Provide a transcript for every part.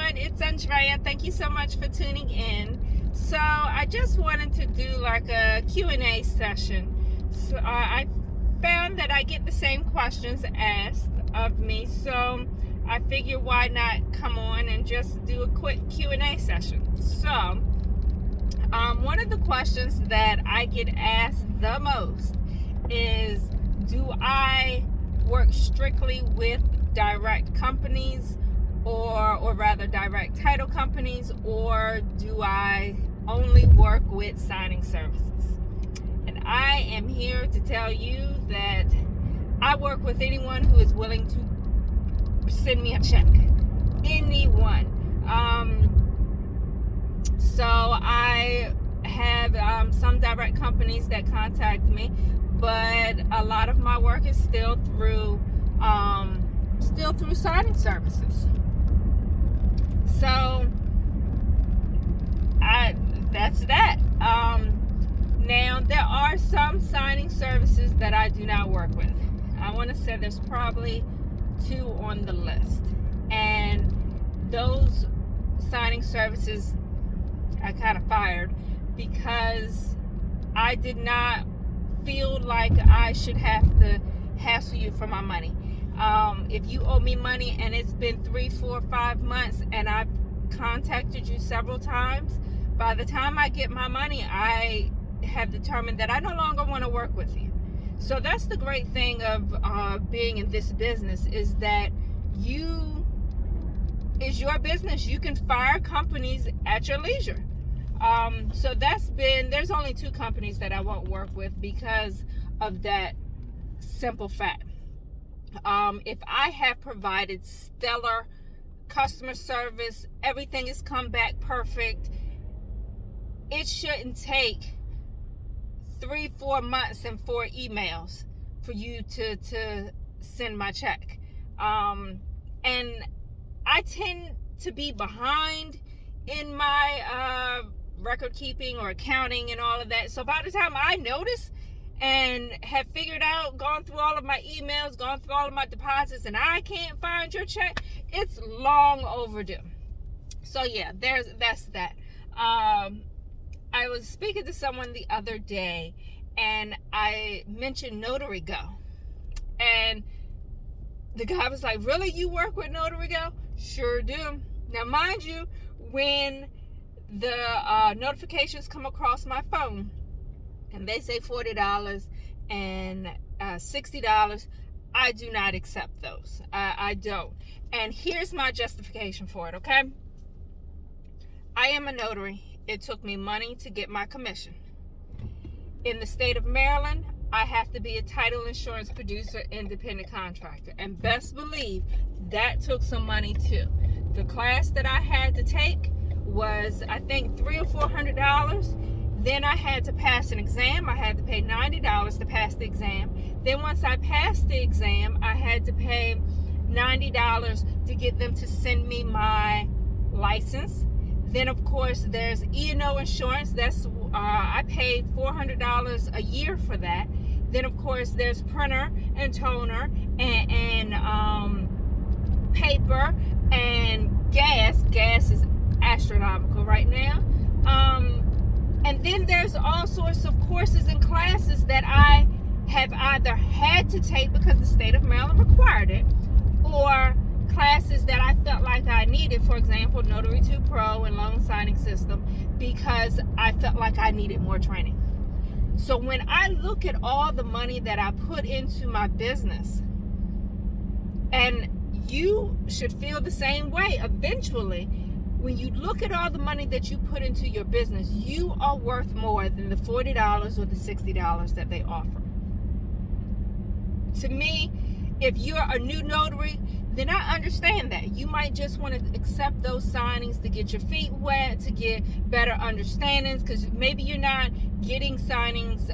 everyone, it's Andrea. Thank you so much for tuning in. So I just wanted to do like a Q&A session. So I found that I get the same questions asked of me, so I figured why not come on and just do a quick Q&A session. So one of the questions that I get asked the most is, do I work strictly with direct companies or rather direct title companies, or do I only work with signing services? And I am here to tell you that I work with anyone who is willing to send me a check. Anyone. So I have some direct companies that contact me, but a lot of my work is still through signing services. So that's that. Now there are some signing services that I do not work with. I want to say there's probably 2 on the list, and those signing services I kind of fired because I did not feel like I should have to hassle you for my money. If you owe me money and it's been 3, 4, 5 months and I've contacted you several times, by the time I get my money, I have determined that I no longer want to work with you. So that's the great thing of being in this business, is that it's your business. You can fire companies at your leisure. So there's only 2 companies that I won't work with because of that simple fact. If I have provided stellar customer service, everything has come back perfect, it shouldn't take 3, 4 months and 4 emails for you to send my check. And I tend to be behind in my record keeping or accounting and all of that. So by the time I notice and have figured out, gone through all of my emails, gone through all of my deposits, and I can't find your check, it's long overdue. So yeah, that's that. I was speaking to someone the other day, and I mentioned Notary Go, and the guy was like, "Really, you work with Notary Go?" Sure do. Now, mind you, when the notifications come across my phone and they say $40 and $60, I do not accept those. I don't. And here's my justification for it, okay? I am a notary. It took me money to get my commission. In the state of Maryland, I have to be a title insurance producer, independent contractor. And best believe that took some money too. The class that I had to take was, I think, $300 or $400. Then I had to pass an exam. I had to pay $90 to pass the exam. Then once I passed the exam, I had to pay $90 to get them to send me my license. Then of course there's E&O insurance. That's I paid $400 a year for that. Then of course there's printer and toner and paper and gas. Gas is astronomical right now. And then there's all sorts of courses and classes that I have either had to take because the state of Maryland required it, or classes that I felt like I needed. For example, Notary 2 Pro and loan signing system, because I felt like I needed more training. So when I look at all the money that I put into my business, and you should feel the same way eventually, when you look at all the money that you put into your business, you are worth more than the $40 or the $60 that they offer. To me, if you're a new notary, then I understand that. You might just want to accept those signings to get your feet wet, to get better understandings, because maybe you're not getting signings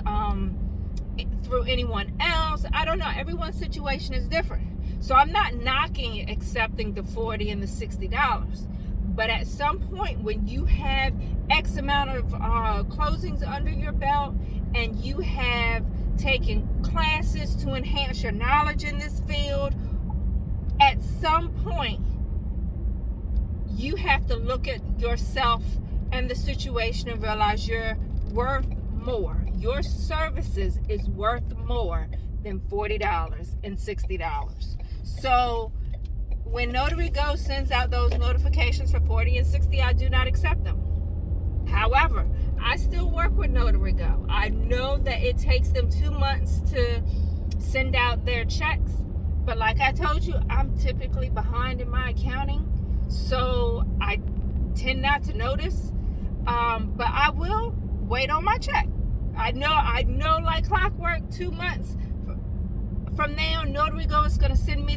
through anyone else. I don't know. Everyone's situation is different. So I'm not knocking accepting the $40 and the $60. But at some point, when you have X amount of closings under your belt, and you have taken classes to enhance your knowledge in this field, at some point you have to look at yourself and the situation and realize you're worth more. Your services is worth more than $40 and $60. So when Notary Go sends out those notifications for $40 and $60, I do not accept them. However, I still work with Notary Go. I know that it takes them 2 months to send out their checks, but like I told you, I'm typically behind in my accounting, so I tend not to notice, but I will wait on my check. I know like clockwork, 2 months from now, Notary Go is going to send me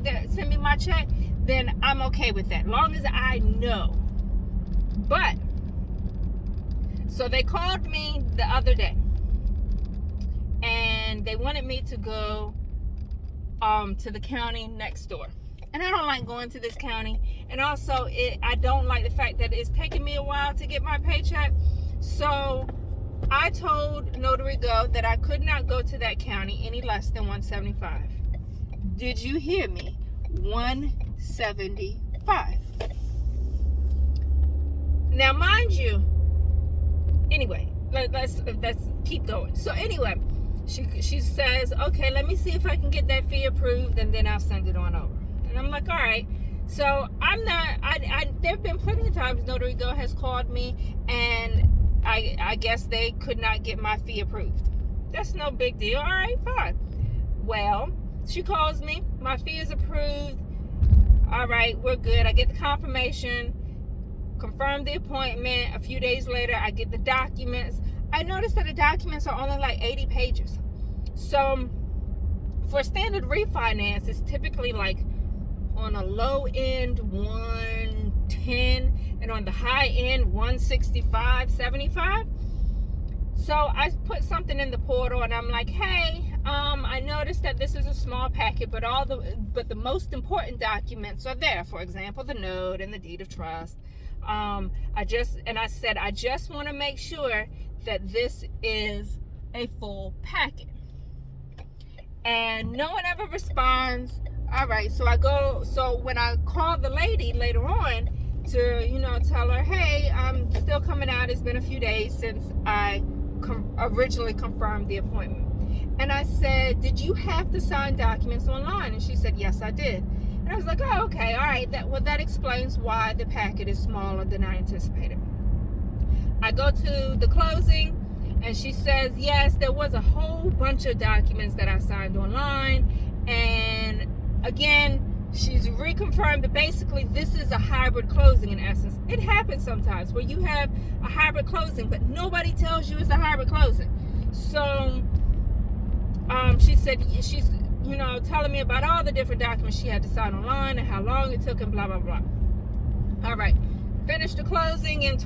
my check, then I'm okay with that, long as I know. But so they called me the other day, and they wanted me to go to the county next door. And I don't like going to this county. And also, I don't like the fact that it's taking me a while to get my paycheck. So I told Notary Go that I could not go to that county any less than $175. Did you hear me? $175. Now, mind you, anyway, let's keep going. So anyway, she says, okay, let me see if I can get that fee approved, and then I'll send it on over. And I'm like, all right. So there have been plenty of times Notary Go has called me, and I guess they could not get my fee approved. That's no big deal. All right, fine. Well, she calls me, my fee is approved. All right, we're good. I get the confirmation, confirm the appointment. A few days later, I get the documents. I noticed that the documents are only like 80 pages. So for standard refinance, it's typically like on a low end 110 and on the high end 165, 75. So I put something in the portal, and I'm like, hey, I noticed that this is a small packet, but the most important documents are there. For example, the note and the deed of trust. I said I just want to make sure that this is a full packet. And no one ever responds. All right, so when I call the lady later on to, tell her, hey, I'm still coming out. It's been a few days since I originally confirmed the appointment. And I said, did you have to sign documents online? And she said, yes, I did. And I was like, oh, okay, all right. That explains why the packet is smaller than I anticipated. I go to the closing, and she says, yes, there was a whole bunch of documents that I signed online. And again, she's reconfirmed that basically this is a hybrid closing in essence. It happens sometimes where you have a hybrid closing, but nobody tells you it's a hybrid closing. So she said she's, telling me about all the different documents she had to sign online and how long it took and blah, blah, blah. All right. Finish the closing in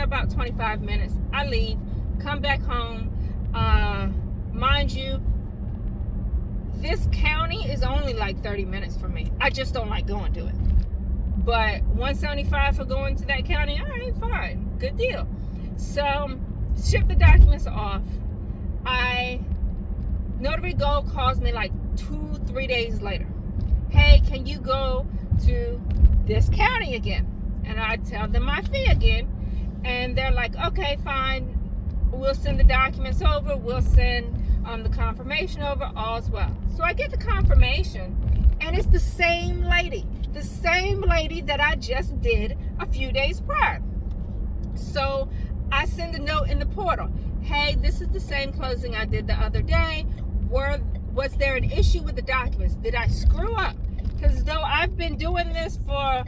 about 25 minutes. I leave, come back home. Mind you, this county is only like 30 minutes from me. I just don't like going to it. But $175 for going to that county, all right, fine. Good deal. So, ship the documents off. Notary Go calls me like 2-3 days later. Hey, can you go to this county again? And I tell them my fee again. And they're like, okay, fine. We'll send the documents over. We'll send the confirmation over. All's well. So I get the confirmation, and it's the same lady that I just did a few days prior. So I send a note in the portal. Hey, this is the same closing I did the other day. Was there an issue with the documents? Did I screw up? Because though I've been doing this for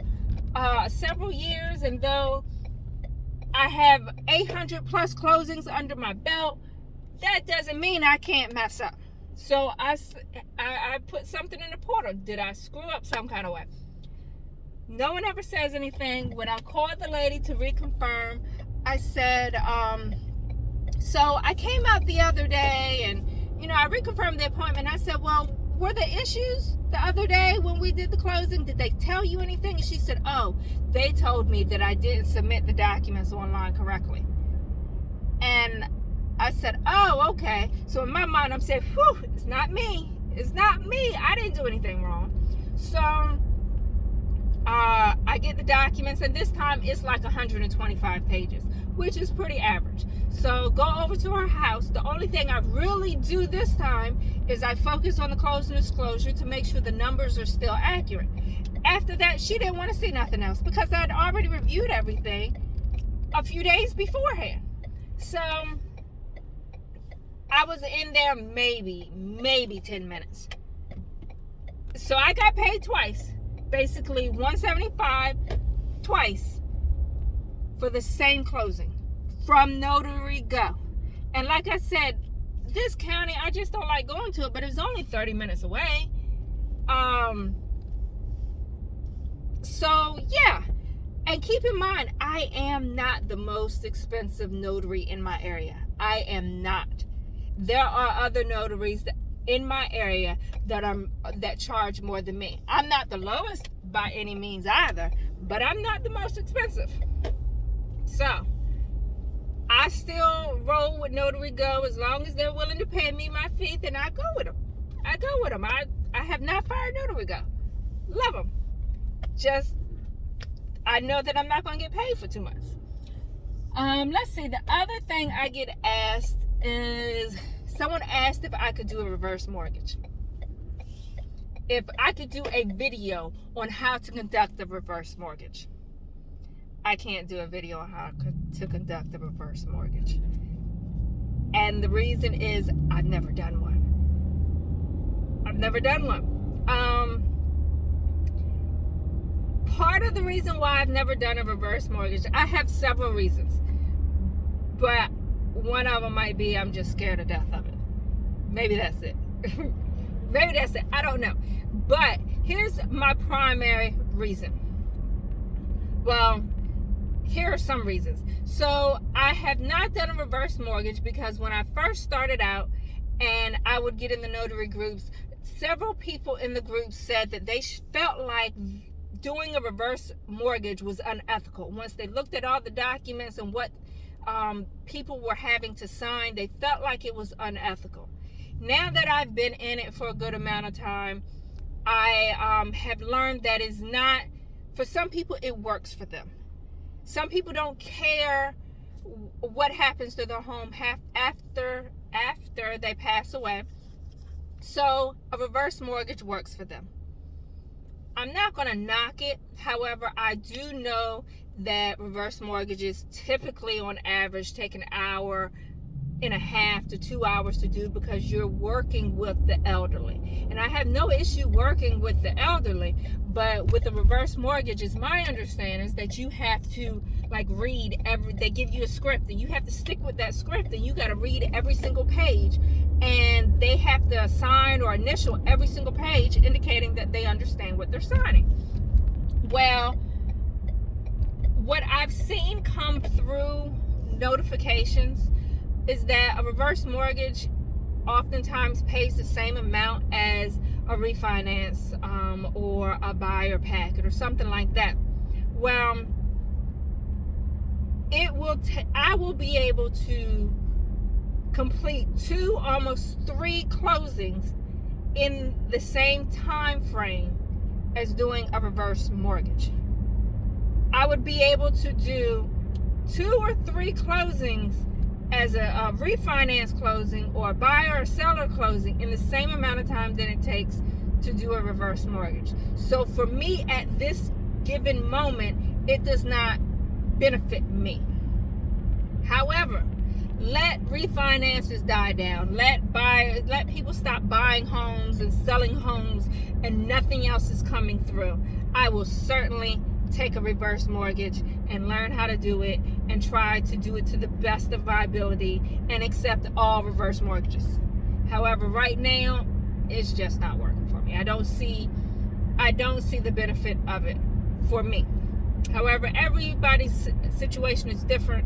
several years, and though I have 800 plus closings under my belt, that doesn't mean I can't mess up. So I put something in the portal. Did I screw up some kind of way? No one ever says anything. When I called the lady to reconfirm, I said, so I came out the other day, and I reconfirmed the appointment. I said, well, were there issues the other day when we did the closing? Did they tell you anything? And she said, oh, they told me that I didn't submit the documents online correctly. And I said, oh, okay. So in my mind, I'm saying, whew, it's not me. It's not me. I didn't do anything wrong. So I I get the documents, and this time it's like 125 pages, which is pretty average. So go over to her house. The only thing I really do this time is I focus on the close and disclosure to make sure the numbers are still accurate. After that, she didn't want to see nothing else because I'd already reviewed everything a few days beforehand. So I was in there maybe 10 minutes. So I got paid twice. Basically $175 twice for the same closing from Notary Go. And like I said, this county, I just don't like going to it, but it's only 30 minutes away. So yeah. And keep in mind, I am not the most expensive notary in my area. I am not. There are other notaries in my area that charge more than me. I'm not the lowest by any means either, but I'm not the most expensive. So I still roll with Notary Go as long as they're willing to pay me my fee. Then I go with them. I have not fired Notary Go. Love them. Just I know that I'm not going to get paid for 2 months. Let's see. The other thing I get asked is, someone asked if I could do a reverse mortgage. If I could do a video on how to conduct a reverse mortgage. I can't do a video on how to conduct a reverse mortgage. And the reason is I've never done one. Part of the reason why I've never done a reverse mortgage, I have several reasons. But one of them might be I'm just scared to death of it. Maybe that's it. I don't know. But here's my primary reason. Well, here are some reasons. So I have not done a reverse mortgage because when I first started out and I would get in the notary groups, several people in the group said that they felt like doing a reverse mortgage was unethical. Once they looked at all the documents and what people were having to sign, they felt like it was unethical. Now that I've been in it for a good amount of time, I have learned that it's not, for some people it works for them. Some people don't care what happens to their home after they pass away. So a reverse mortgage works for them. I'm not going to knock it. However, I do know that reverse mortgages typically on average take an hour and a half to 2 hours to do because you're working with the elderly. And I have no issue working with the elderly, but with the reverse mortgages, my understanding is that you have to read they give you a script and you have to stick with that script and you got to read every single page, and they have to sign or initial every single page indicating that they understand what they're signing. Well, what I've seen come through notifications is that a reverse mortgage oftentimes pays the same amount as a refinance or a buyer packet or something like that. Well, I will be able to complete 2, almost 3 closings in the same time frame as doing a reverse mortgage. I would be able to do 2 or 3 closings as a refinance closing or a buyer or seller closing in the same amount of time that it takes to do a reverse mortgage. So for me at this given moment, it does not benefit me. However, let refinances die down. Let people stop buying homes and selling homes and nothing else is coming through. I will certainly take a reverse mortgage and learn how to do it and try to do it to the best of my ability and accept all reverse mortgages. However, right now it's just not working for me. I don't see the benefit of it for me. However, everybody's situation is different.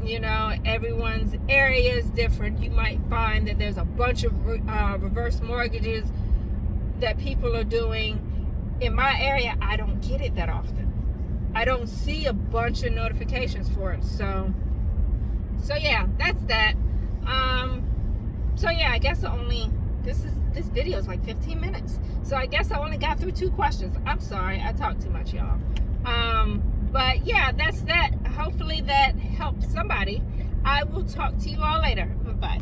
Everyone's area is different. You might find that there's a bunch of reverse mortgages that people are doing. In my area, I don't get it that often. I don't see a bunch of notifications for it. So yeah, that's that. I guess this is this video is like 15 minutes. So I guess I only got through 2 questions. I'm sorry, I talk too much, y'all. But yeah, that's that. Hopefully that helped somebody. I will talk to you all later. Bye.